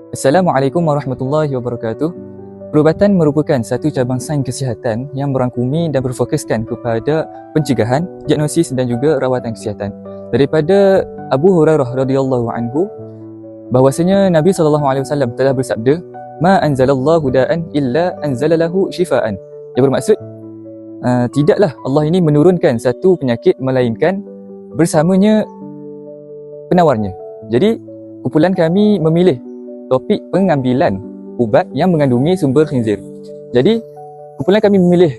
Assalamualaikum warahmatullahi wabarakatuh. Perubatan merupakan satu cabang sains kesihatan yang merangkumi dan berfokuskan kepada pencegahan, diagnosis dan juga rawatan kesihatan. Daripada Abu Hurairah radhiyallahu anhu bahwasanya Nabi SAW telah bersabda, "Ma anzalallahu da'an illa anzalalahu shifaan." Yang bermaksud, tidaklah Allah ini menurunkan satu penyakit melainkan bersamanya penawarnya. Jadi, kumpulan kami memilih topik pengambilan ubat yang mengandungi sumber khinzir. Jadi, kumpulan kami memilih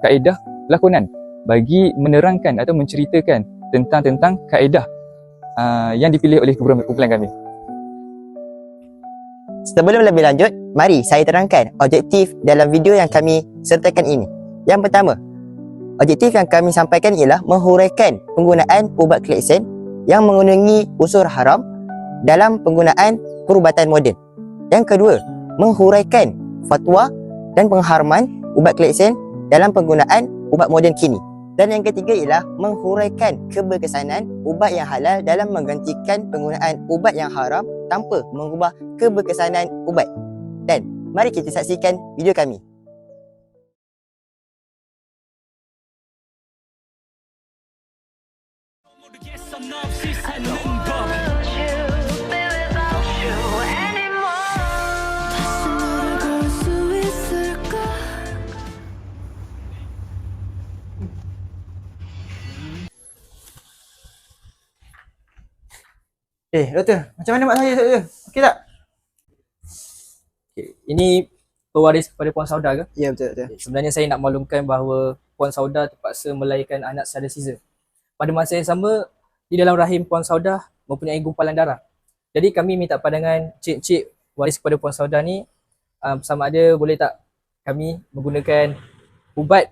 kaedah lakonan bagi menerangkan atau menceritakan tentang kaedah yang dipilih oleh kumpulan kami. Sebelum lebih lanjut, mari saya terangkan objektif dalam video yang kami sertakan ini. Yang pertama, objektif yang kami sampaikan ialah menghuraikan penggunaan ubat klakson yang mengandungi unsur haram dalam penggunaan perubatan moden. Yang kedua, menghuraikan fatwa dan pengharaman ubat klakson dalam penggunaan ubat moden kini. Dan yang ketiga ialah menghuraikan keberkesanan ubat yang halal dalam menggantikan penggunaan ubat yang haram tanpa mengubah keberkesanan ubat. Dan mari kita saksikan video kami. Doktor, macam mana mak saya, doktor? Okey tak? Okay. Ini pewaris kepada Puan Sauda ke? Ya, betul. Sebenarnya saya nak maklumkan bahawa Puan Sauda terpaksa melahirkan anak secara caesar. Pada masa yang sama, di dalam rahim Puan Sauda mempunyai gumpalan darah. Jadi kami minta pandangan cik-cik waris kepada Puan Sauda ni, sama ada boleh tak kami menggunakan ubat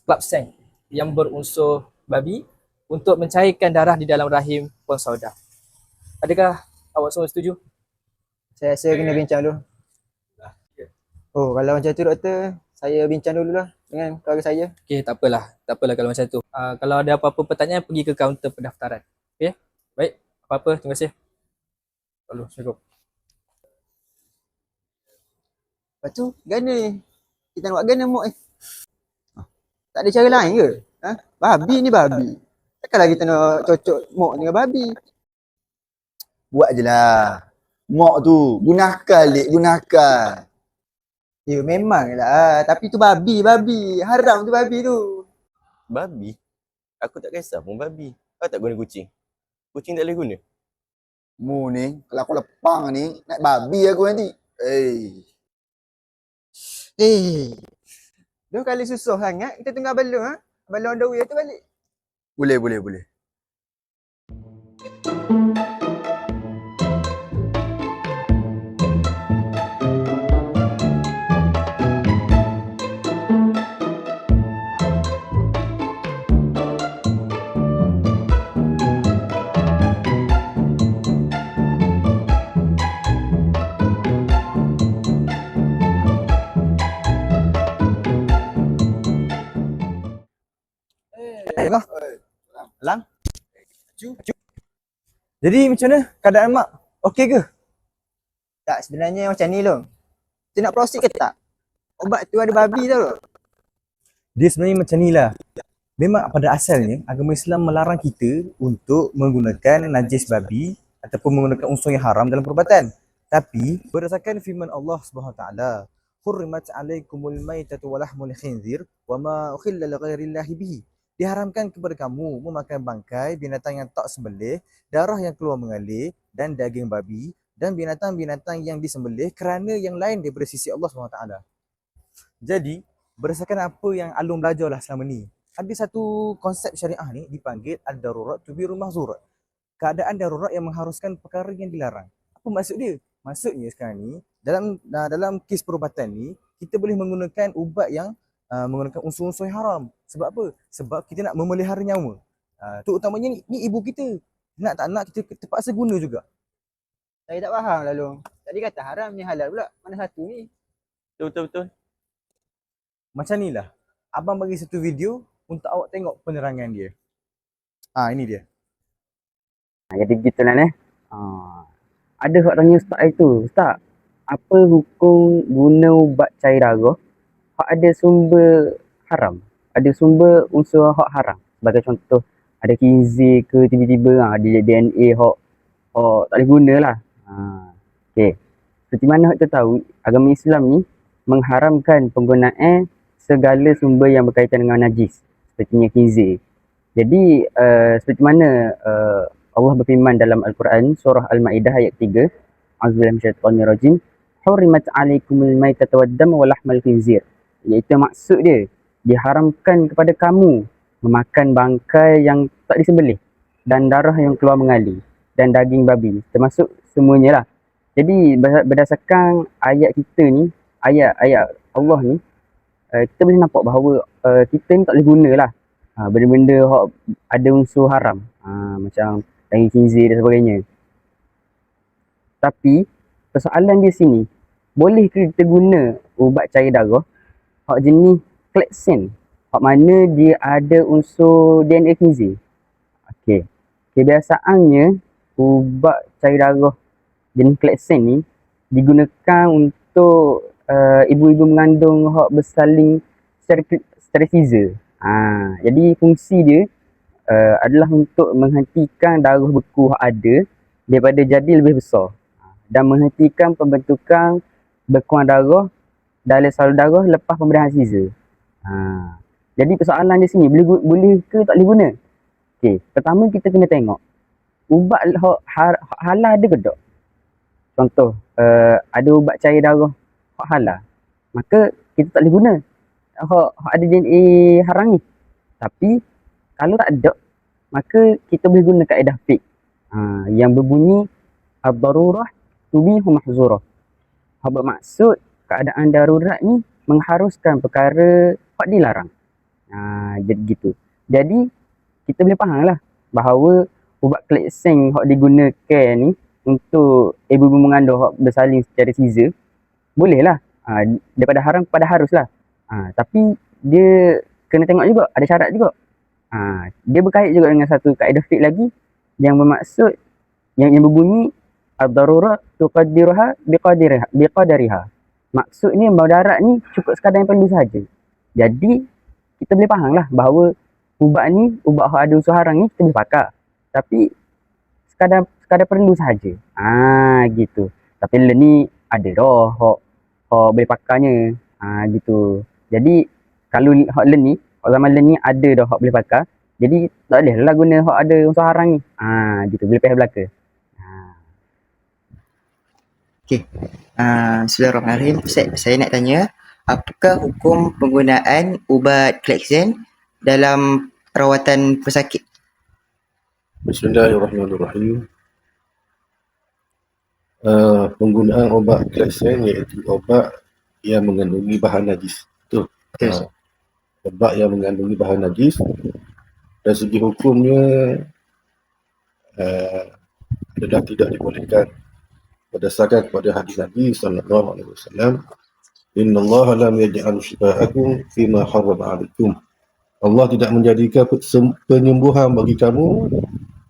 Klapsen yang berunsur babi untuk mencairkan darah di dalam rahim Puan Sauda. Adakah awak semua setuju? Saya rasa kena bincang dulu. Oh, kalau macam tu doktor, saya bincang dululah dengan keluarga saya. Okey, tak apalah kalau macam tu. Kalau ada apa-apa pertanyaan, pergi ke kaunter pendaftaran. Okey? Baik, apa-apa, terima kasih. Lalu, cukup. Lepas tu, gana ni. Kita nak buat gana mok tak ada cara lain ke? Babi ni babi. Takkanlah kita nak cocok mok dengan babi. Buat je lah. Mok tu, gunakan. Ya, memanglah. Tapi tu babi. Haram tu babi tu. Babi? Aku tak kisah pun babi. Kau tak guna kucing? Kucing tak boleh guna? Mu ni, kalau aku lepang ni, naik babi aku nanti. Dah kali susah sangat, kita tengah balon balon on the way tu balik. Boleh. Lang. Jadi macam mana keadaan mak? Okey ke? Tak, sebenarnya macam ni loh. Kita nak proceed ke tak? Obat tu ada babi tau. Dia sebenarnya macam ni lah. Memang pada asalnya agama Islam melarang kita untuk menggunakan najis babi ataupun menggunakan unsur yang haram dalam perubatan. Tapi berdasarkan firman Allah SWT, "Hurrimat 'alaikumul maitatu wa lahmul khinzir wa ma ukhilla li ghairillahi bihi." Diharamkan kepada kamu memakan bangkai binatang yang tak sembelih, darah yang keluar mengalir dan daging babi dan binatang-binatang yang disembelih kerana yang lain daripada sisi Allah SWT. Jadi, berdasarkan apa yang Alung belajarlah selama ni, ada satu konsep syariah ni dipanggil ad-darurat tubirul mahzurat. Keadaan darurat yang mengharuskan perkara yang dilarang. Apa maksud dia? Maksudnya sekarang ni, dalam kes perubatan ni, kita boleh menggunakan ubat yang menggunakan unsur-unsur yang haram. Sebab apa? Sebab kita nak memelihara nyawa. Terutamanya ni ibu kita. Nak tak nak kita terpaksa guna juga. Saya tak faham lah Long. Tadi kata haram ni halal pula. Mana satu ni? Betul. Macam ni lah. Abang bagi satu video untuk awak tengok penerangan dia. Ini dia. Jadi begitulah ada hak tanya Ustaz itu, Ustaz, apa hukum guna ubat cair darah hak ada sumber haram, ada sumber unsur hak haram. Sebagai contoh, ada khinzir ke tiba-tiba ada DNA hak tak boleh guna lah. Okay. Seperti mana kita tahu, agama Islam ni mengharamkan penggunaan segala sumber yang berkaitan dengan najis, sepertinya khinzir. Jadi, seperti mana Allah berfirman dalam Al-Quran, surah Al-Ma'idah ayat 3, A'udzubillahi minasyaitonirrajim, hurrimat 'alaikumul maitatu wad-damu wa lahmal khinzir. Iaitu maksud dia, diharamkan kepada kamu memakan bangkai yang tak disembelih dan darah yang keluar mengalir dan daging babi, termasuk semuanya lah. Jadi berdasarkan ayat kita ni, ayat-ayat Allah ni, kita boleh nampak bahawa kita ni tak boleh guna lah benda-benda yang ada unsur haram, macam daging khinzir dan sebagainya. Tapi persoalan di sini, boleh ke kita guna ubat cair darah hak jenis kleksen, hak mana dia ada unsur DNA khinzir? Okey. Kebiasaannya ubat cair darah jenis kleksen ni digunakan untuk ibu-ibu mengandung hak bersalin sterilizer. Jadi fungsi dia adalah untuk menghentikan darah beku hak ada daripada jadi lebih besar dan menghentikan pembentukan bekuan darah dalam salur darah lepas pemberian Caesar. Jadi persoalan di sini, boleh ke tak boleh guna? Okey, pertama kita kena tengok ubat halal ada ke tak? Contoh, ada ubat cair darah hak halal, maka kita tak boleh guna hak ada DNA haram ni. Tapi kalau tak ada, maka kita boleh guna kaedah fiqh yang berbunyi ad-darurah tubihu mahzurah. Hak bermaksud keadaan darurat ni mengharuskan perkara hak dilarang. Jadi gitu. Jadi kita boleh faham lah bahawa ubat kleksen hak digunakan ni untuk ibu-ibu mengandung hak bersalin secara Caesar, boleh lah. Daripada haram kepada harus lah. Tapi dia kena tengok juga, ada syarat juga. Dia berkait juga dengan satu kaedah fiqh lagi yang bermaksud yang berbunyi ad-darurat tuqaddiruha biqadariha. Maksudnya mudarat ni cukup sekadar yang perlu saja. Jadi kita boleh faham lah bahawa ubat ni, ubat hak ada unsur haram ni kita boleh pakai. Tapi sekadar perlu saja. Gitu. Tapi le ni ada dah hak boleh pakainya. Gitu. Jadi kalau hak le ni, hak zaman le ni ada dah hak boleh pakai. Jadi tak boleh lah guna hak ada unsur haram ni. Gitu. Boleh pihak belaka. Okey. Bismillahirrahmanirrahim. Saya nak tanya, apakah hukum penggunaan ubat kleksen dalam perawatan pesakit? Bismillahirrahmanirrahim. Penggunaan obat kleksen iaitu obat yang mengandungi bahan najis. Betul? Betul. Obat yang mengandungi bahan najis, dari segi hukumnya adalah tidak dibolehkan berdasarkan kepada hadis Nabi sallallahu alaihi wasallam, innallaha lam yaj'al shifaakum fima harrama 'alaikum. Allah tidak menjadikan penyembuhan bagi kamu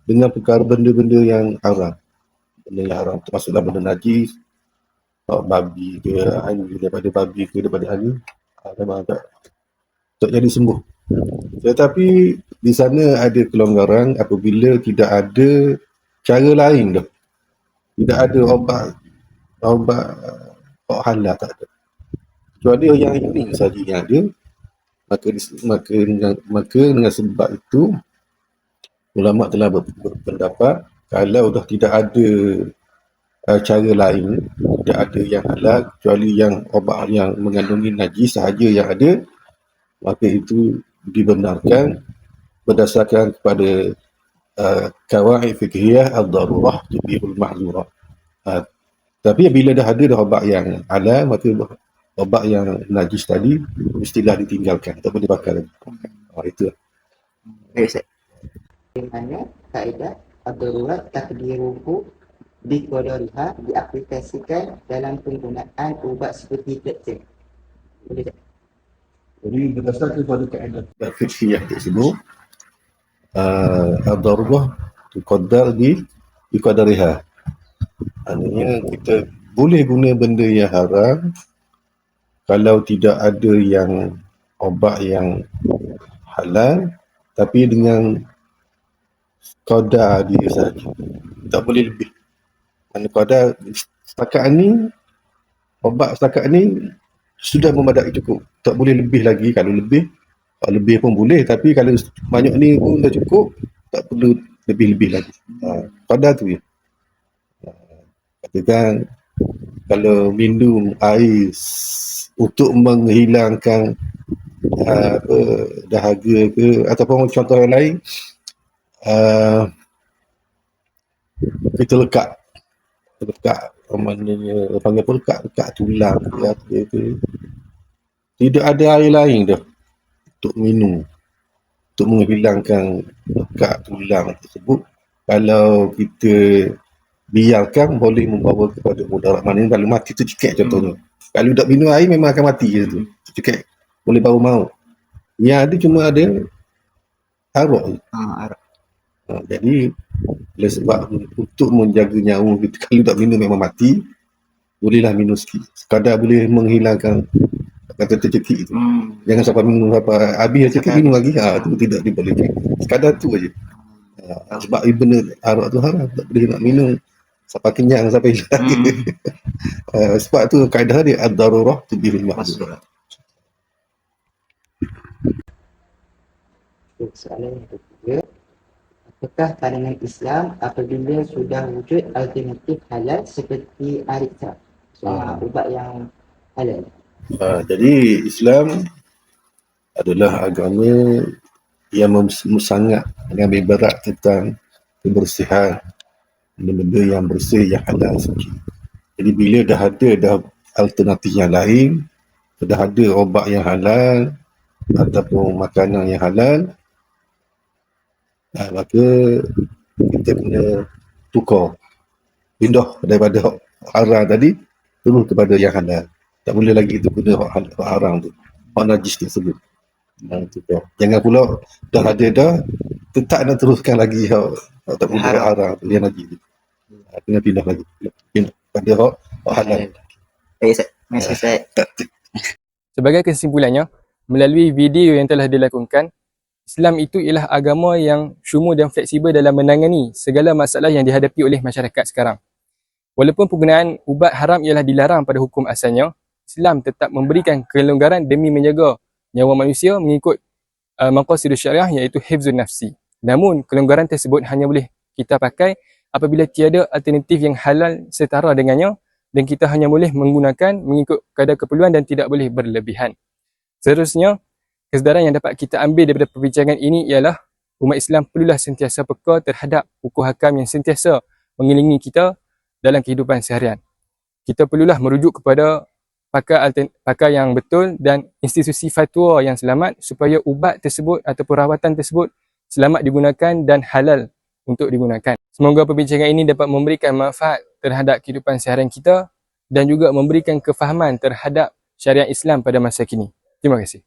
dengan perkara benda-benda yang haram. Benda yang haram termasuklah benda najis, babi ke, anjing daripada babi ke daripada anjing, memang tak jadi sembuh. Tetapi di sana ada kelonggaran apabila tidak ada cara lain dah. Tidak ada obat halal, tak ada. Kecuali yang ini saja yang ada. Maka dengan sebab itu ulama telah berpendapat kalau dah tidak ada cara lain, tidak ada yang halal kecuali yang obat yang mengandungi najis sahaja yang ada, maka itu dibenarkan berdasarkan kepada kawaid fiqhiyah ad-darurah tubihul mahzurah. Tapi bila dah ada dah obat yang halal, maka obat yang najis tadi mestilah ditinggalkan, tak boleh pakai lagi. Itu. Baik, Ustaz. Bagaimana kaedah ad-darurat takdiruhu biqadariha diaplikasikan dalam penggunaan ubat seperti kleksen? Boleh tak? Jadi berdasarkan kepada kaedah fiqhiyah tersebut, ad-darurah tuqaddar biqadariha. Maknanya kita boleh guna benda yang haram kalau tidak ada yang obat yang halal, tapi dengan kadar dia saja. Tak boleh lebih. Mana kadar setakat ni, obat setakat ni sudah memadai cukup. Tak boleh lebih lagi. Kalau lebih pun boleh, tapi kalau banyak ni pun dah cukup, tak perlu lebih-lebih lagi. Kadar tu je. Katakan kalau minum air untuk menghilangkan dahaga ke, ataupun contoh yang lain, kita lekat, maknanya panggil apa, lekat tulang ke. Tidak ada air lain dah untuk minum, untuk menghilangkan lekat tulang tersebut. Kalau kita biarkan, boleh membawa kepada mudarat. Maknanya kalau mati tercekik contohnya. Kalau tak minum air memang akan mati je tu. Tercekik, boleh bawa maut. Yang ada cuma ada arak je. Jadi oleh sebab untuk menjaga nyawa kita, kalau tak minum memang mati, bolehlah minum sikit. Sekadar boleh menghilangkan kata tercekik tu. Jangan sampai minum sampai habis tercekik minum lagi. Itu tidak dibolehkan. Sekadar tu aja. Sebab benda arak tu haram, tak boleh nak minum sampai kenyang sampai hilang. Sebab tu kaedah dia ad-darurah tubihul mahzurat. Soalan yang ketiga, apakah pandangan Islam apabila sudah wujud alternatif halal seperti arikah, ubat yang halal? Jadi Islam adalah agama yang sangat mengambil berat tentang kebersihan, benda-benda yang bersih, yang halal sikit. Jadi bila dah ada alternatif yang lain, dah ada obat yang halal ataupun makanan yang halal, maka kita kena tukar, pindah daripada haram tadi terus kepada yang halal. Tak boleh lagi kita guna hak haram tu, hak najis tersebut. Jangan pula dah ada dah, tetap nak teruskan lagi hak tak boleh hak haram tu, yang najis tu. Kena pindah lagi pada hak halal. Sebagai kesimpulannya, melalui video yang telah dilakukan, Islam itu ialah agama yang syumul dan fleksibel dalam menangani segala masalah yang dihadapi oleh masyarakat sekarang. Walaupun penggunaan ubat haram ialah dilarang pada hukum asalnya, Islam tetap memberikan kelonggaran demi menjaga nyawa manusia mengikut maqasidus syariah, iaitu hifzun nafsi. Namun, kelonggaran tersebut hanya boleh kita pakai apabila tiada alternatif yang halal setara dengannya, dan kita hanya boleh menggunakan mengikut kadar keperluan dan tidak boleh berlebihan. Seterusnya, kesedaran yang dapat kita ambil daripada perbincangan ini ialah umat Islam perlulah sentiasa peka terhadap hukum hakam yang sentiasa mengelilingi kita dalam kehidupan seharian. Kita perlulah merujuk kepada pakar yang betul dan institusi fatwa yang selamat supaya ubat tersebut ataupun rawatan tersebut selamat digunakan dan halal untuk digunakan. Semoga perbincangan ini dapat memberikan manfaat terhadap kehidupan seharian kita dan juga memberikan kefahaman terhadap syariat Islam pada masa kini. Terima kasih.